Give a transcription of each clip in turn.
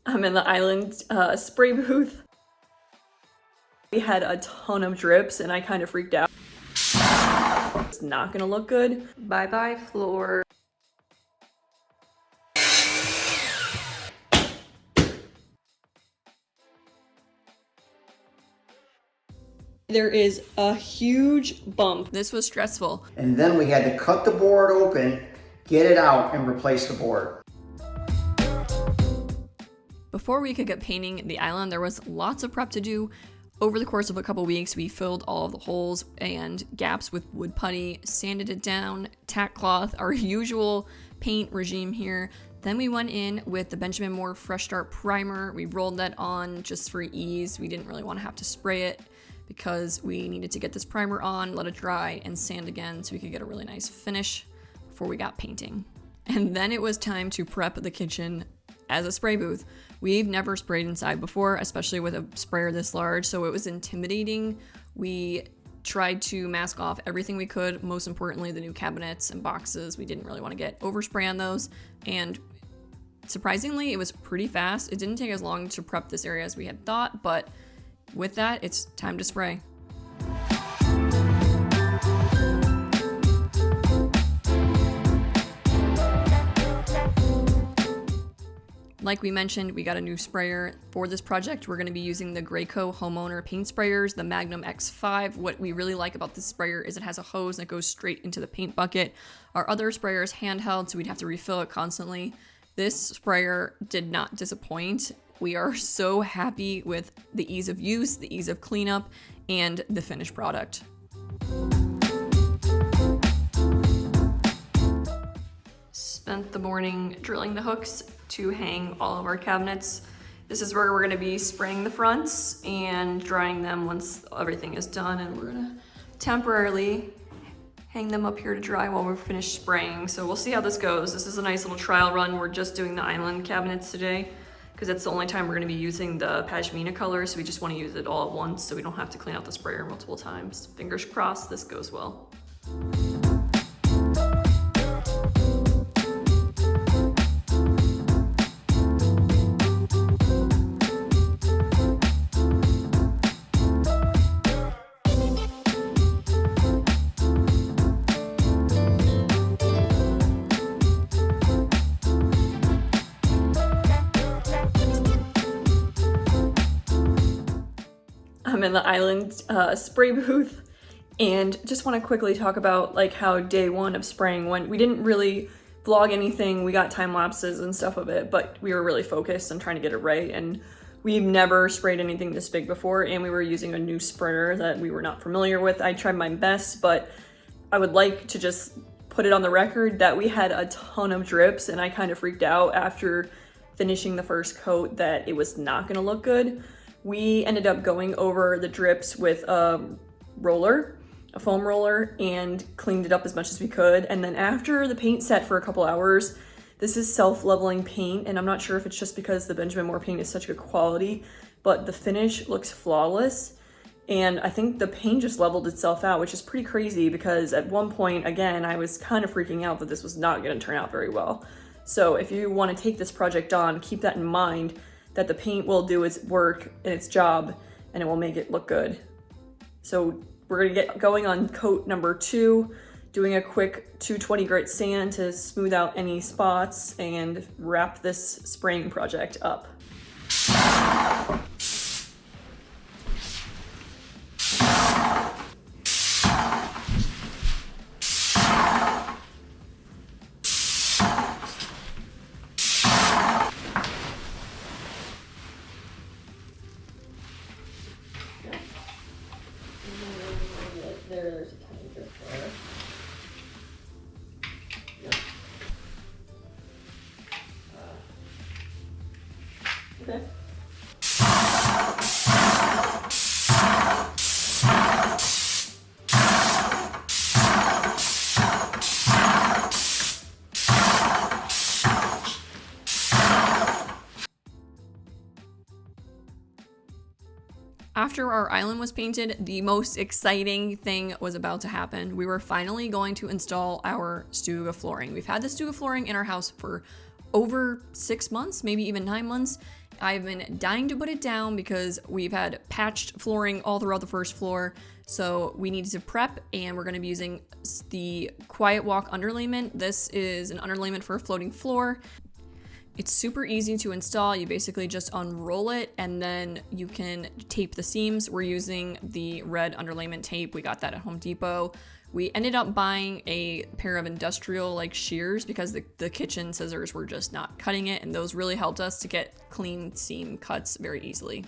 I'm in the island spray booth. We had a ton of drips and I kind of freaked out. It's not gonna look good. Bye-bye floor. There is a huge bump. This was stressful. And then we had to cut the board open, get it out, and replace the board. Before we could get painting the island, there was lots of prep to do. Over the course of a couple weeks, we filled all of the holes and gaps with wood putty, sanded it down, tack cloth, our usual paint regime here. Then we went in with the Benjamin Moore Fresh Start Primer. We rolled that on just for ease. We didn't really want to have to spray it because we needed to get this primer on, let it dry, and sand again so we could get a really nice finish before we got painting. And then it was time to prep the kitchen as a spray booth. We've never sprayed inside before, especially with a sprayer this large, so it was intimidating. We tried to mask off everything we could, most importantly the new cabinets and boxes. We didn't really want to get overspray on those, and surprisingly it was pretty fast. It didn't take as long to prep this area as we had thought, but with that, it's time to spray. Like we mentioned, we got a new sprayer for this project. We're going to be using the Graco homeowner paint sprayers, the Magnum X5. What we really like about this sprayer is it has a hose that goes straight into the paint bucket. Our other sprayer is handheld, so we'd have to refill it constantly. This sprayer did not disappoint. We are so happy with the ease of use, the ease of cleanup, and the finished product. Spent the morning drilling the hooks to hang all of our cabinets. This is where we're gonna be spraying the fronts and drying them once everything is done, and we're gonna temporarily hang them up here to dry while we're finished spraying. So we'll see how this goes. This is a nice little trial run. We're just doing the island cabinets today because that's the only time we're gonna be using the Pashmina color, so we just wanna use it all at once so we don't have to clean out the sprayer multiple times. Fingers crossed this goes well. I'm in the island spray booth and just want to quickly talk about like how day one of spraying went. We didn't really vlog anything. We got time lapses and stuff of it, but we were really focused on trying to get it right. And we've never sprayed anything this big before, and we were using a new sprayer that we were not familiar with. I tried my best, but I would like to just put it on the record that we had a ton of drips, and I kind of freaked out after finishing the first coat that it was not going to look good. We ended up going over the drips with a roller, a foam roller, and cleaned it up as much as we could. And then after the paint set for a couple hours, this is self-leveling paint, and I'm not sure if it's just because the Benjamin Moore paint is such good quality, but the finish looks flawless. And I think the paint just leveled itself out, which is pretty crazy because at one point, again, I was kind of freaking out that this was not going to turn out very well. So if you want to take this project on, keep that in mind, that the paint will do its work and its job, and it will make it look good. So we're gonna get going on coat number 2, doing a quick 220 grit sand to smooth out any spots and wrap this spraying project up. There's a tiny drip there. Yep. Okay. After our island was painted, the most exciting thing was about to happen. We were finally going to install our Stuga flooring. We've had the Stuga flooring in our house for over 6 months, maybe even 9 months. I've been dying to put it down because we've had patched flooring all throughout the first floor. So we needed to prep, and we're going to be using the Quiet Walk underlayment. This is an underlayment for a floating floor. It's super easy to install. You basically just unroll it and then you can tape the seams. We're using the red underlayment tape. We got that at Home Depot. We ended up buying a pair of industrial like shears because the kitchen scissors were just not cutting it, and those really helped us to get clean seam cuts very easily.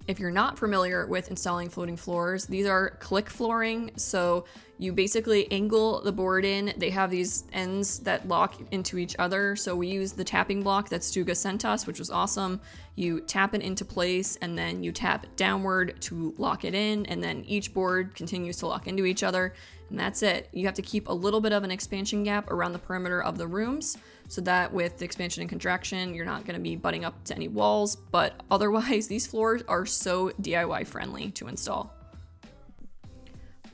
If you're not familiar with installing floating floors, these are click flooring. So you basically angle the board in. They have these ends that lock into each other. So we use the tapping block that Stuga sent us, which was awesome. You tap it into place and then you tap downward to lock it in, and then each board continues to lock into each other. And that's it. You have to keep a little bit of an expansion gap around the perimeter of the rooms so that with the expansion and contraction, you're not going to be butting up to any walls. But otherwise, these floors are so DIY friendly to install.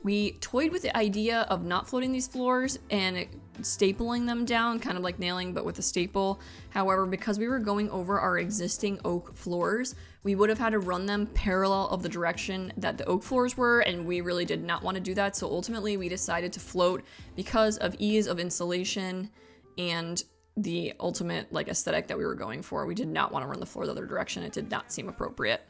We toyed with the idea of not floating these floors and stapling them down, kind of like nailing, but with a staple. However, because we were going over our existing oak floors, we would have had to run them parallel of the direction that the oak floors were, and we really did not want to do that. So ultimately, we decided to float because of ease of installation and the ultimate like aesthetic that we were going for. We did not want to run the floor the other direction. It did not seem appropriate.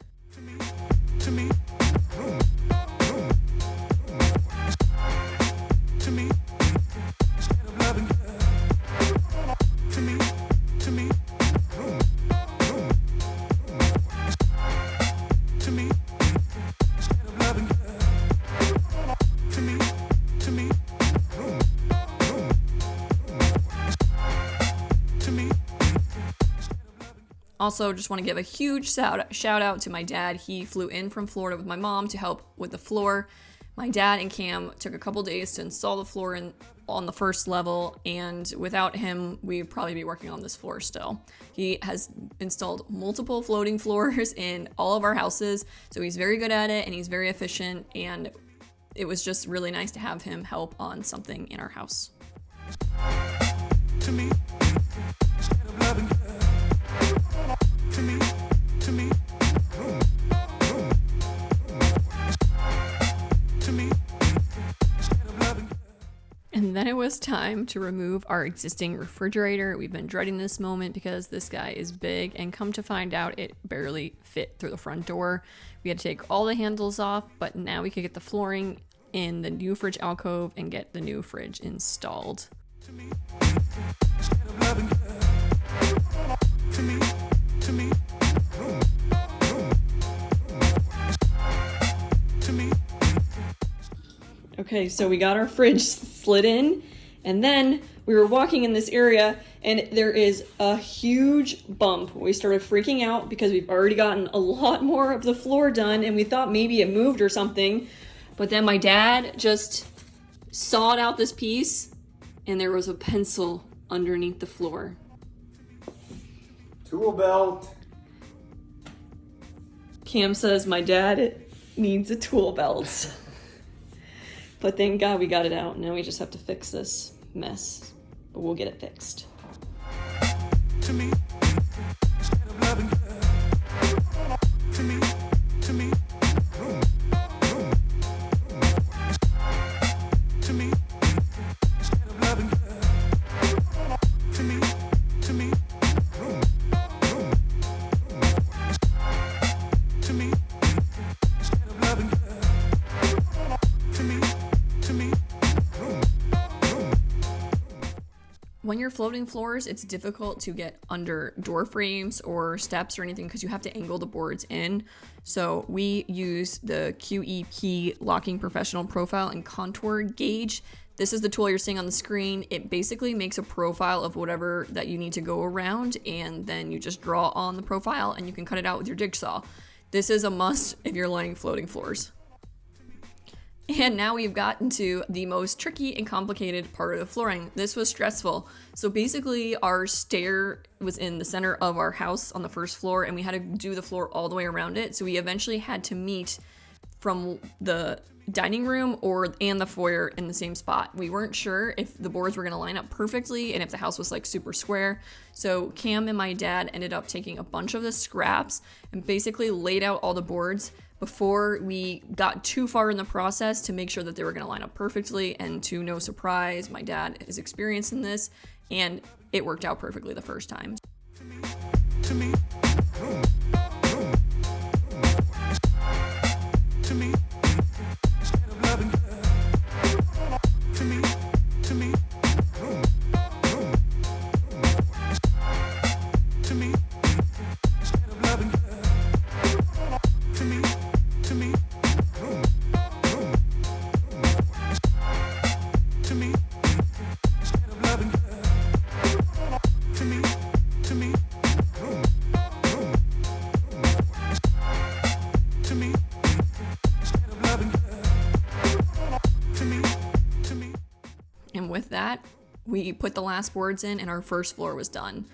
Also, just want to give a huge shout out to my dad. He flew in from Florida with my mom to help with the floor. My dad and Cam took a couple days to install the floor on the first level, and without him, we'd probably be working on this floor still. He has installed multiple floating floors in all of our houses, so he's very good at it and he's very efficient, and it was just really nice to have him help on something in our house. To me, instead of loving And then it was time to remove our existing refrigerator. We've been dreading this moment because this guy is big, and come to find out it barely fit through the front door. We had to take all the handles off, but now we could get the flooring in the new fridge alcove and get the new fridge installed. To me, instead of loving her, to me, room. Okay, so we got our fridge slid in, and then we were walking in this area, and there is a huge bump. We started freaking out because we've already gotten a lot more of the floor done, and we thought maybe it moved or something. But then my dad just sawed out this piece, and there was a pencil underneath the floor. Tool belt. Cam says my dad needs a tool belt. But thank God we got it out. Now we just have to fix this mess. But we'll get it fixed. To me, instead of loving her, to me, room. To me, instead of loving her, to me, room. To me, instead of loving her, to When you're floating floors, it's difficult to get under door frames or steps or anything because you have to angle the boards in. So we use the QEP Locking Professional Profile and Contour Gauge. This is the tool you're seeing on the screen. It basically makes a profile of whatever that you need to go around, and then you just draw on the profile and you can cut it out with your jigsaw. This is a must if you're laying floating floors. And now we've gotten to the most tricky and complicated part of the flooring. This was stressful. So basically our stair was in the center of our house on the first floor, and we had to do the floor all the way around it. So we eventually had to meet from the dining room and the foyer in the same spot. We weren't sure if the boards were gonna line up perfectly and if the house was like super square. So Cam and my dad ended up taking a bunch of the scraps and basically laid out all the boards before we got too far in the process to make sure that they were gonna line up perfectly. And to no surprise, my dad is experienced in this, and it worked out perfectly the first time. And with that, we put the last boards in and our first floor was done.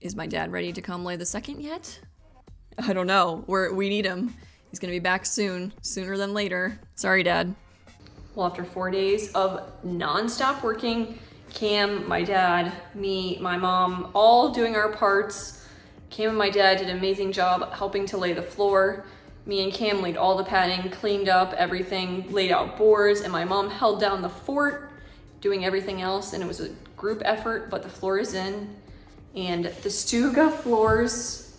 Is my dad ready to come lay the second yet? I don't know. We need him. He's gonna be back soon, sooner than later. Sorry, Dad. Well, after 4 days of non-stop working, Cam, my dad, me, my mom, all doing our parts. Cam and my dad did an amazing job helping to lay the floor. Me and Cam laid all the padding, cleaned up everything, laid out boards, and my mom held down the fort, doing everything else, and it was a group effort, but the floor is in. And the Stuga floors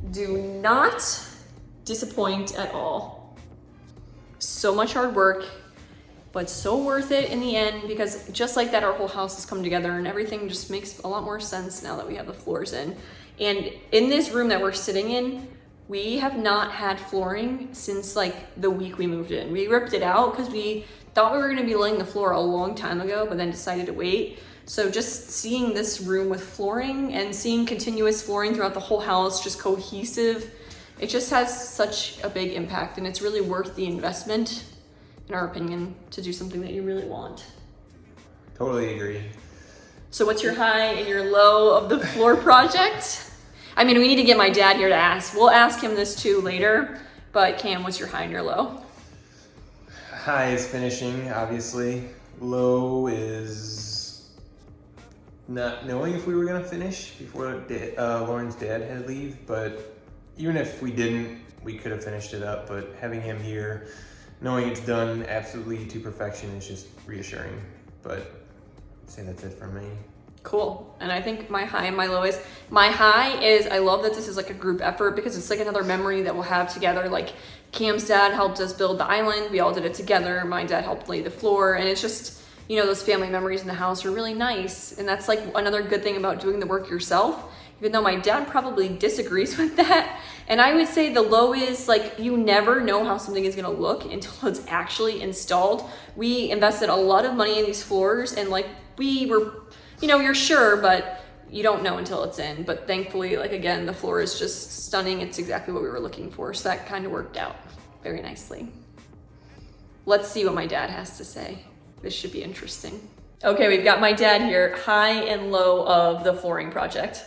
do not disappoint at all. So much hard work, but so worth it in the end, because just like that, our whole house has come together and everything just makes a lot more sense now that we have the floors in. And in this room that we're sitting in, we have not had flooring since like the week we moved in. We ripped it out because we thought we were gonna be laying the floor a long time ago, but then decided to wait. So just seeing this room with flooring and seeing continuous flooring throughout the whole house, just cohesive, it just has such a big impact, and it's really worth the investment, in our opinion, to do something that you really want. Totally agree. So what's your high and your low of the floor project? I mean, we need to get my dad here to ask. We'll ask him this too later, but Cam, what's your high and your low? High is finishing, obviously. Low is not knowing if we were gonna finish before Lauren's dad had to leave, but even if we didn't, we could have finished it up. But having him here, knowing it's done absolutely to perfection, is just reassuring. But I'd say that's it for me. Cool. And I think my high and my low is, my high is I love that this is like a group effort, because it's like another memory that we'll have together. Like Cam's dad helped us build the island. We all did it together. My dad helped lay the floor, and it's just, you know, those family memories in the house are really nice. And that's like another good thing about doing the work yourself, even though my dad probably disagrees with that. And I would say the low is like, you never know how something is gonna look until it's actually installed. We invested a lot of money in these floors, and like we were, you know, you're sure, but you don't know until it's in. But thankfully, like again, the floor is just stunning. It's exactly what we were looking for. So that kind of worked out very nicely. Let's see what my dad has to say. This should be interesting. Okay, we've got my dad here. High and low of the flooring project.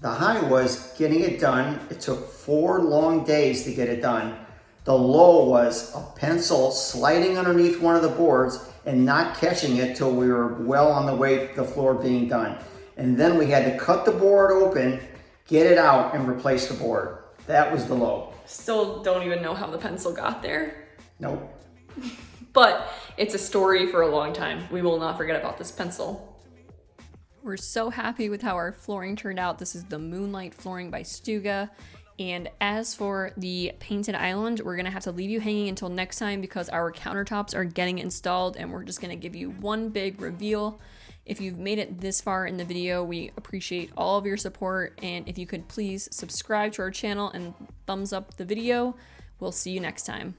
The high was getting it done. It took 4 long days to get it done. The low was a pencil sliding underneath one of the boards and not catching it till we were well on the way to the floor being done. And then we had to cut the board open, get it out, and replace the board. That was the low. Still don't even know how the pencil got there. Nope. But it's a story for a long time. We will not forget about this pencil. We're so happy with how our flooring turned out. This is the Moonlight flooring by Stuga. And as for the painted island, we're gonna have to leave you hanging until next time, because our countertops are getting installed, and we're just gonna give you one big reveal. If you've made it this far in the video, we appreciate all of your support, and if you could please subscribe to our channel and thumbs up the video, we'll see you next time.